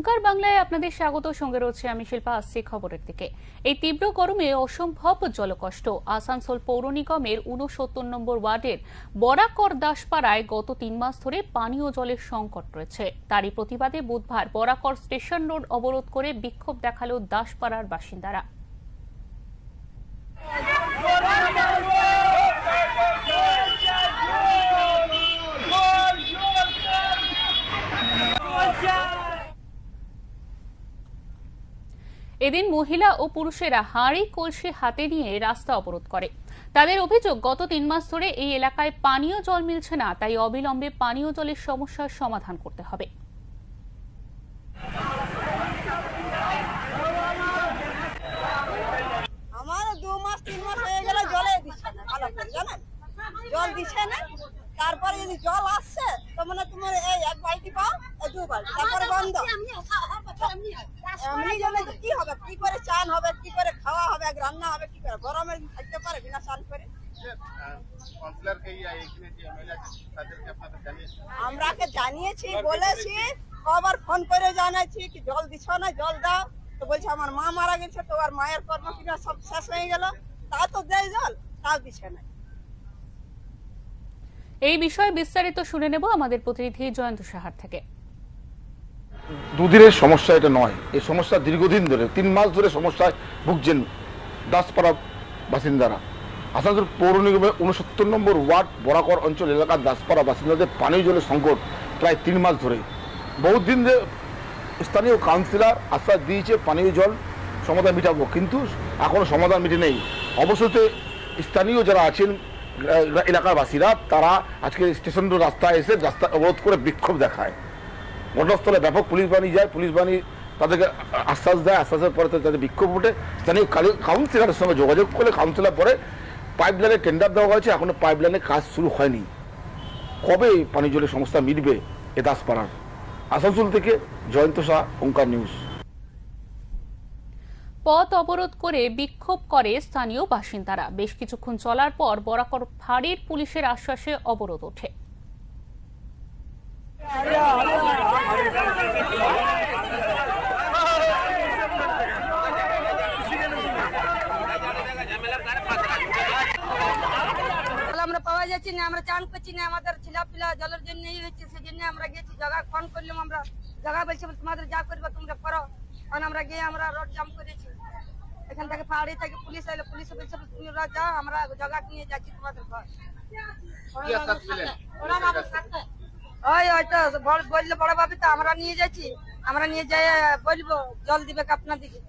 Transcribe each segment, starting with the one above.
ওঙ্কার বাংলায় আপনাদের স্বাগত। সঙ্গে রয়েছে আমি শিল্পা। আসছি খবরের দিকে। এই তীব্র গরমে অসম্ভব জলকষ্ট। আসানসোল পৌর নিগমের ৬৯ নম্বর ওয়ার্ডের বরাকর দাসপাড়ায় গত ৩ মাস ধরে পানীয় জলের সংকট রয়েছে। তারই প্রতিবাদে বুধবার বরাকর স্টেশন রোড অবরোধ করে বিক্ষোভ দেখালো দাসপাড়ার বাসিন্দারা। এদিন মহিলা ও পুরুষেরা হাঁড়ি কলসি হাতে নিয়ে রাস্তা অবরোধ করে। তাদের অভিযোগ, গত ৩ মাস ধরে এই এলাকায় পানীয় জল মিলছে না, তাই অবিলম্বে পানীয় জলের সমস্যার সমাধান করতে হবে। আমার ২ মাস ৩ মাস হয়ে গেল জলে দিচ্ছে না, ভালো করে জানেন, জল দিচ্ছে না। তারপরে যদি জল আসছে তো মানে তোমার এই এক বালতি পাও, ২ বালতি, তারপরে বন্ধ। এমনি জলে কি হবে, কি করে চান হবে, কি করে খাওয়া হবে, রান্না হবে, কি করে গরমে থাকতে পারে বিনা চান করে? আমরাকে জানিয়েছি, বলেছি, কবার ফোন করে জানাচ্ছি কি জল দিছ না, জল দাও। তো বলছে আমার মা মারা গেছে, তো আর মায়ের কর্মক্রিয়া সব শেষ হয়ে গেল, তা তো দেয় জল, তাও দিচ্ছে না। এই বিষয়ে বিস্তারিত শুনে নেব আমাদের প্রতিনিধি জয়ন্ত সাহার থেকে। দুদিনের সমস্যা এটা নয়, এই সমস্যা দীর্ঘদিন ধরে ৩ মাস ধরে সমস্যায় ভুগছেন দাসপাড়া বাসিন্দারা। আসানসোল পৌর নিগমের ৬৯ নম্বর ওয়ার্ড বরাকর অঞ্চল এলাকার দাসপাড়া বাসিন্দাদের পানীয় জলের সংকট প্রায় ৩ মাস ধরে। বহুদিন ধরে স্থানীয় কাউন্সিলর আশ্বাস দিয়েছে পানীয় জল সমাধান মিটাবো, কিন্তু এখনো সমাধান মিটে নেই। অবশেষে স্থানীয় যারা আছেন এলাকার বাসীরা, তারা আজকে স্টেশন রাস্তায় এসে রাস্তা অবরোধ করে বিক্ষোভ দেখায়। ঘটনাস্থলে ব্যাপক পুলিশ বাহিনী যায়, পুলিশ বাহিনী তাদেরকে আশ্বাস দেয়, আশ্বাসের পরে তাদের বিক্ষোভ ওঠে। স্থানীয় কাউন্সিলরের সঙ্গে যোগাযোগ করলে কাউন্সিলর পরে পাইপ লাইনের টেন্ডার দেওয়া হয়েছে, এখনো পাইপ লাইনের কাজ শুরু হয়নি। কবে পানীয় জলের সমস্যা মিটবে এ দাসপাড়ার? আসানসোল থেকে জয়ন্ত শাহ, ওঙ্কার নিউজ। পথ অবরোধ করে বিক্ষোভ করে স্থানীয় বাসিন্দারা। বেশ কিছুক্ষণ চলার পর বরাকর ফাঁড়ির পুলিশের আশ্বাসে অবরোধ ওঠে। আমরা পাওয়া যাচ্ছি না, আমরা চান করছি না, আমাদের ছেলেপিলা জলের জন্য হচ্ছে, সেই জন্য আমরা গেছি। জায়গা ফোন করলাম, আমরা জায়গা বলছি তোমাদের যা করবে তোমরা করো। কারণ আমরা গিয়ে আমরা রোড জাম করেছি, এখান থেকে পাহাড়ি থেকে পুলিশ এলো, পুলিশ বলছে তোমরা যাও, আমরা জায়গা নিয়ে যাচ্ছি তোমাদের ঘর। ওই ওইটা বললে বড় ভাবি, তো আমরা নিয়ে যাচ্ছি, আমরা নিয়ে যাই বলবো জল দিবে আপনাদিকে।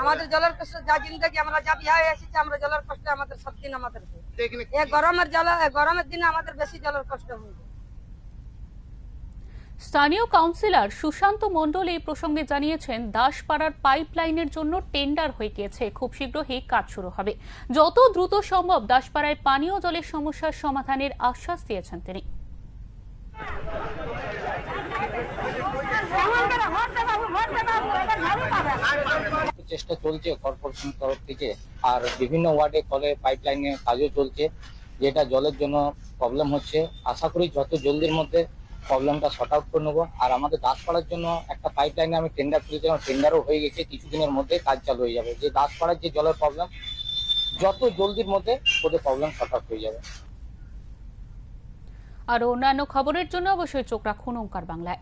আমাদের জলের কষ্ট যা জিন্দগি, আমরা যা বিয়ে হয়ে এসেছি, আমরা জলের কষ্ট আমাদের সব দিন আমাদের গরমের দিনে আমাদের বেশি জলের কষ্ট হয়। স্থানীয় কাউন্সিলর সুশান্ত মণ্ডল এই প্রসঙ্গে জানিয়েছেন, দাসপাড়ার পাইপ লাইনের জন্য টেন্ডার হয়ে গিয়েছে, খুব শীঘ্রই কাজ শুরু হবে। যত দ্রুত সম্ভব দাসপাড়ায় পানীয় জলের সমস্যার সমাধানের আশ্বাস দিয়েছেন তিনি। চেষ্টা চলছে কর্পোরেশন তরফ থেকে, আর বিভিন্ন ওয়ার্ডে কলে পাইপ লাইনের কাজও চলছে, যেটা জলের জন্য প্রবলেম হচ্ছে। আশা করি যত জলদির মধ্যে প্রবলেমটা শর্ট আউট করে নেবো। আর আমাদের দাসপাড়ার জন্য একটা পাইপ লাইনে আমি টেন্ডার করেছিলাম, টেন্ডারও হয়ে গেছে, কিছুদিনের মধ্যে কাজ চালু হয়ে যাবে। যে দাসপাড়ার যে জলের প্রবলেম, যত জলদির মধ্যে ওদের প্রবলেম শর্ট আউট হয়ে যাবে। আর অন্যান্য খবরের জন্য অবশ্যই চোখ রাখুন ওঙ্কার বাংলায়।